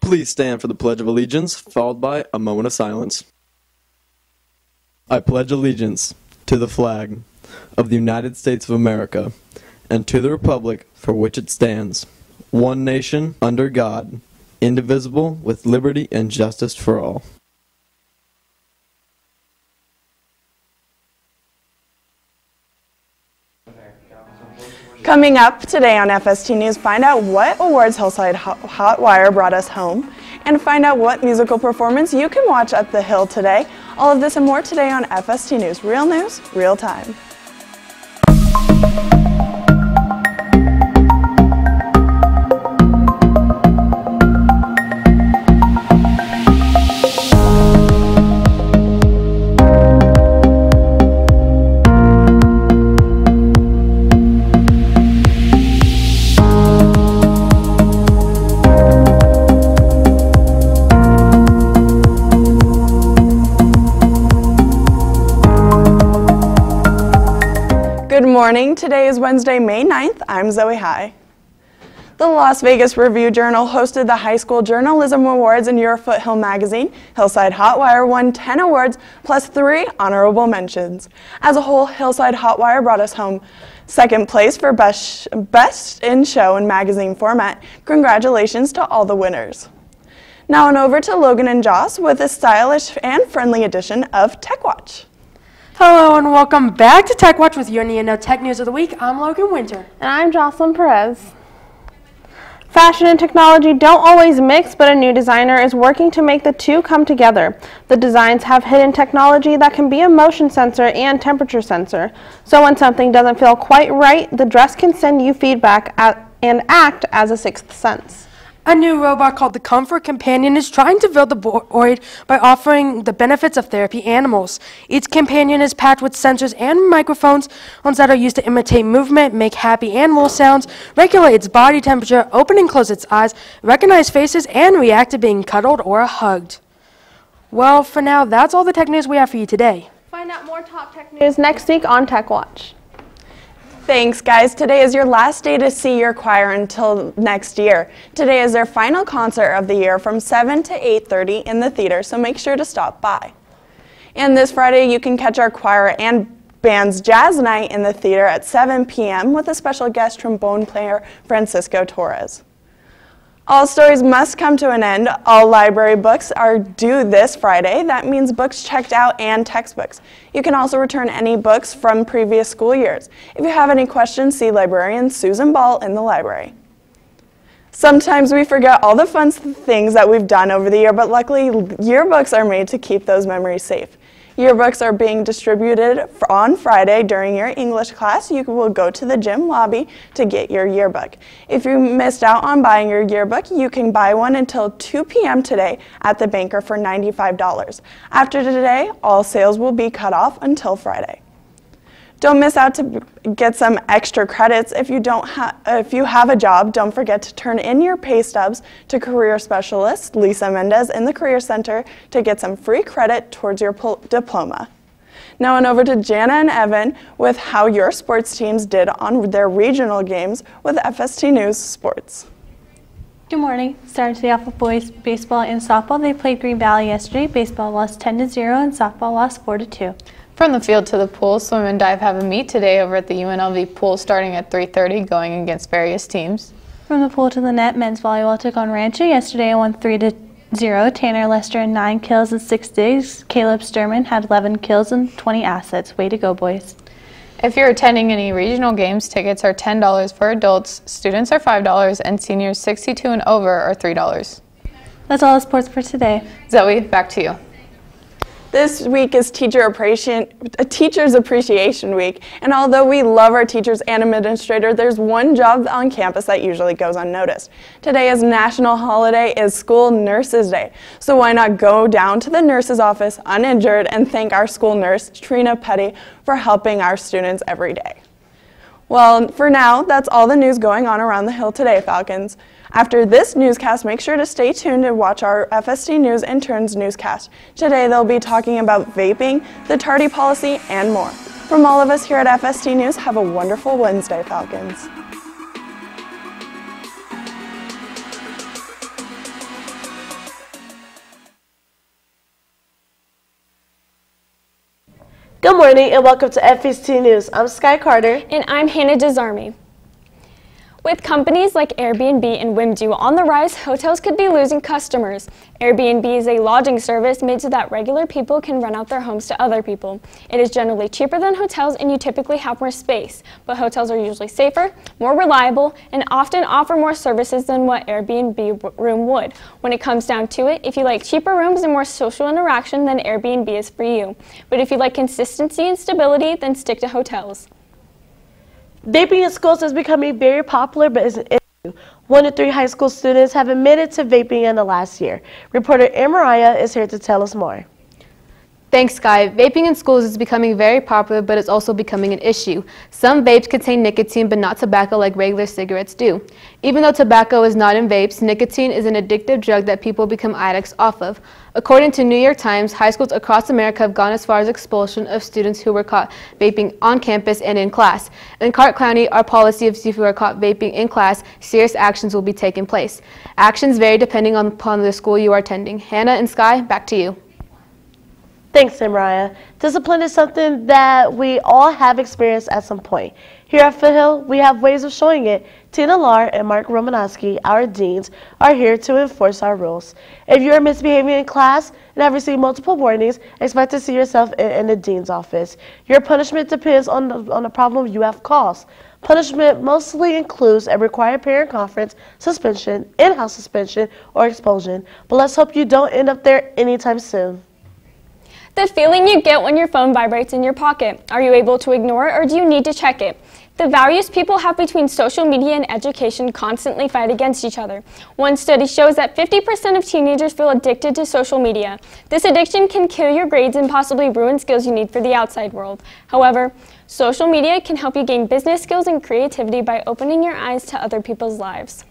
Please stand for the Pledge of Allegiance, followed by a moment of silence. I pledge allegiance to the flag of the United States of America and to the republic for which it stands, one nation, under God, indivisible, with liberty and justice for all. Coming up today on FST News, find out what awards Hillside Hot Wire brought us home, and find out what musical performance you can watch at the Hill today. All of this and more today on FST News, real time. Good morning. Today is Wednesday, May 9th. I'm Zoe High. The Las Vegas Review-Journal hosted the High School Journalism Awards in your Foothill magazine. Hillside Hot Wire won 10 awards plus 3 honorable mentions. As a whole, Hillside Hot Wire brought us home second place for Best in Show and Magazine format. Congratulations to all the winners. Now on over to Logan and Joss with a stylish and friendly edition of Tech Watch. Hello and welcome back to Tech Watch with your Neo Tech News of the Week. I'm Logan Winter. And I'm Jocelyn Perez. Fashion and technology don't always mix, but a new designer is working to make the two come together. The designs have hidden technology that can be a motion sensor and temperature sensor. So when something doesn't feel quite right, the dress can send you feedback and act as a sixth sense. A new robot called the Comfort Companion is trying to fill the void by offering the benefits of therapy animals. Each companion is packed with sensors and microphones, ones that are used to imitate movement, make happy animal sounds, regulate its body temperature, open and close its eyes, recognize faces, and react to being cuddled or hugged. Well, for now, that's all the tech news we have for you today. Find out more top tech news next week on Tech Watch. Thanks, guys. Today is your last day to see your choir until next year. Today is their final concert of the year from 7 to 8:30 in the theater, so make sure to stop by. And this Friday, you can catch our choir and band's jazz night in the theater at 7 p.m. with a special guest trombone player, Francisco Torres. All stories must come to an end. All library books are due this Friday. That means books checked out and textbooks. You can also return any books from previous school years. If you have any questions, see librarian Susan Ball in the library. Sometimes we forget all the fun things that we've done over the year, but luckily yearbooks are made to keep those memories safe. Yearbooks are being distributed on Friday during your English class. You will go to the gym lobby to get your yearbook. If you missed out on buying your yearbook, you can buy one until 2 p.m. today at the Banker for $95. After today, all sales will be cut off until Friday. Don't miss out to get some extra credits. If you have a job, don't forget to turn in your pay stubs to career specialist Lisa Mendez in the Career Center to get some free credit towards your diploma. Now on over to Jana and Evan with how your sports teams did on their regional games with FST News Sports. Good morning. Starting today off with boys baseball and softball. They played Green Valley yesterday. Baseball lost 10-0 and softball lost 4-2. From the field to the pool, swim and dive have a meet today over at the UNLV pool starting at 3:30, going against various teams. From the pool to the net, men's volleyball took on Rancho yesterday and won 3-0. Tanner Lester had 9 kills in 6 days. Caleb Sturman had 11 kills and 20 assets. Way to go, boys. If you're attending any regional games, tickets are $10 for adults, students are $5, and seniors 62 and over are $3. That's all the sports for today. Zoe, back to you. This week is Teachers Appreciation Week, and although we love our teachers and administrators, there's one job on campus that usually goes unnoticed. Today is National Holiday is School Nurses Day, so why not go down to the nurse's office uninjured and thank our school nurse, Trina Petty, for helping our students every day. Well, for now, that's all the news going on around the Hill today, Falcons. After this newscast, make sure to stay tuned and watch our FST News Interns newscast. Today, they'll be talking about vaping, the tardy policy, and more. From all of us here at FST News, have a wonderful Wednesday, Falcons. Good morning and welcome to FSTNEWS. I'm Sky Carter. And I'm Hannah Desarmy. With companies like Airbnb and Whimdu on the rise, hotels could be losing customers. Airbnb is a lodging service made so that regular people can rent out their homes to other people. It is generally cheaper than hotels and you typically have more space, but hotels are usually safer, more reliable, and often offer more services than what Airbnb room would. When it comes down to it, if you like cheaper rooms and more social interaction, then Airbnb is for you. But if you like consistency and stability, then stick to hotels. Vaping in schools is becoming very popular, but is an issue. 1 in 3 high school students have admitted to vaping in the last year. Reporter Mariah is here to tell us more. Thanks, Sky. Vaping in schools is becoming very popular, but it's also becoming an issue. Some vapes contain nicotine, but not tobacco like regular cigarettes do. Even though tobacco is not in vapes, nicotine is an addictive drug that people become addicts off of. According to New York Times, high schools across America have gone as far as expulsion of students who were caught vaping on campus and in class. In Clark County, our policy of if you are caught vaping in class, serious actions will be taken place. Actions vary depending upon the school you are attending. Hannah and Sky, back to you. Thanks, Mariah. Discipline is something that we all have experienced at some point. Here at Foothill, we have ways of showing it. Tina Lar and Mark Romanowski, our deans, are here to enforce our rules. If you are misbehaving in class and have received multiple warnings, expect to see yourself in the dean's office. Your punishment depends on the problem you have caused. Punishment mostly includes a required parent conference, suspension, in-house suspension, or expulsion. But let's hope you don't end up there anytime soon. The feeling you get when your phone vibrates in your pocket. Are you able to ignore it or do you need to check it? The values people have between social media and education constantly fight against each other. One study shows that 50% of teenagers feel addicted to social media. This addiction can kill your grades and possibly ruin skills you need for the outside world. However, social media can help you gain business skills and creativity by opening your eyes to other people's lives.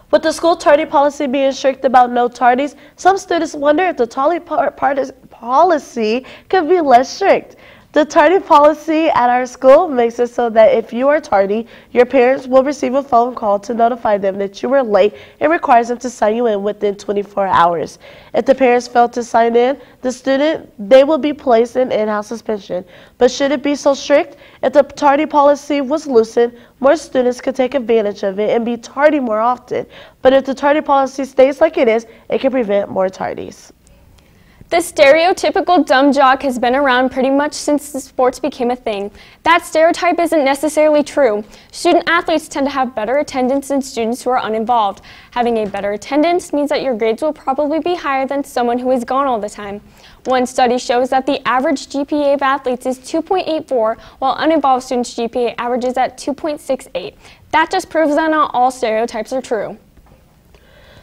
With the school tardy policy being strict about no tardies, some students wonder if the tardy policy could be less strict. The tardy policy at our school makes it so that if you are tardy, your parents will receive a phone call to notify them that you were late and requires them to sign you in within 24 hours. If the parents fail to sign in the student, they will be placed in in-house suspension. But should it be so strict? If the tardy policy was loosened, more students could take advantage of it and be tardy more often. But if the tardy policy stays like it is, it can prevent more tardies. The stereotypical dumb jock has been around pretty much since the sports became a thing. That stereotype isn't necessarily true. Student athletes tend to have better attendance than students who are uninvolved. Having a better attendance means that your grades will probably be higher than someone who is gone all the time. One study shows that the average GPA of athletes is 2.84, while uninvolved students' GPA averages at 2.68. That just proves that not all stereotypes are true.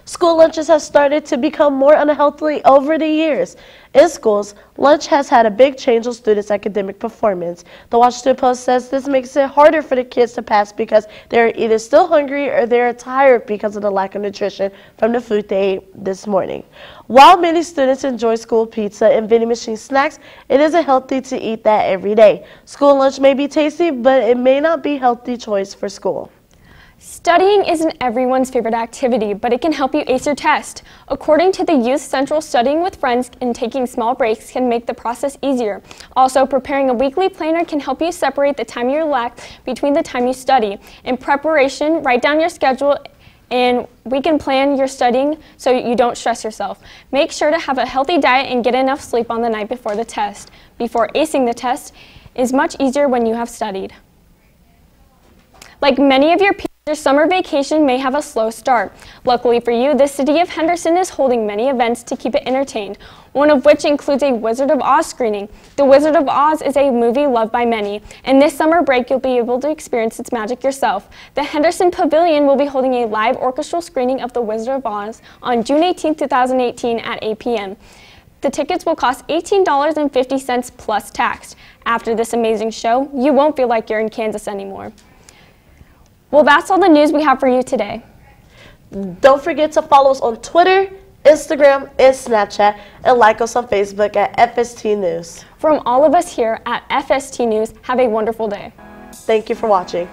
School lunches have started to become more unhealthy over the years. In schools, lunch has had a big change on students' academic performance. The Washington Post says this makes it harder for the kids to pass because they're either still hungry or they're tired because of the lack of nutrition from the food they ate this morning. While many students enjoy school pizza and vending machine snacks, it isn't healthy to eat that every day. School lunch may be tasty, but it may not be a healthy choice for school. Studying isn't everyone's favorite activity, but it can help you ace your test. According to the Youth Central, studying with friends and taking small breaks can make the process easier. Also, preparing a weekly planner can help you separate the time you lack between the time you study. In preparation, write down your schedule and we can plan your studying so you don't stress yourself. Make sure to have a healthy diet and get enough sleep on the night before the test. Before acing the test is much easier when you have studied. Like many of your peers, your summer vacation may have a slow start. Luckily for you, the city of Henderson is holding many events to keep it entertained, one of which includes a Wizard of Oz screening. The Wizard of Oz is a movie loved by many, and this summer break you'll be able to experience its magic yourself. The Henderson Pavilion will be holding a live orchestral screening of The Wizard of Oz on June 18, 2018 at 8 p.m. The tickets will cost $18.50 plus tax. After this amazing show, you won't feel like you're in Kansas anymore. Well, that's all the news we have for you today. Don't forget to follow us on Twitter, Instagram, and Snapchat, and like us on Facebook at FSTNEWS. From all of us here at FST News, have a wonderful day. Thank you for watching.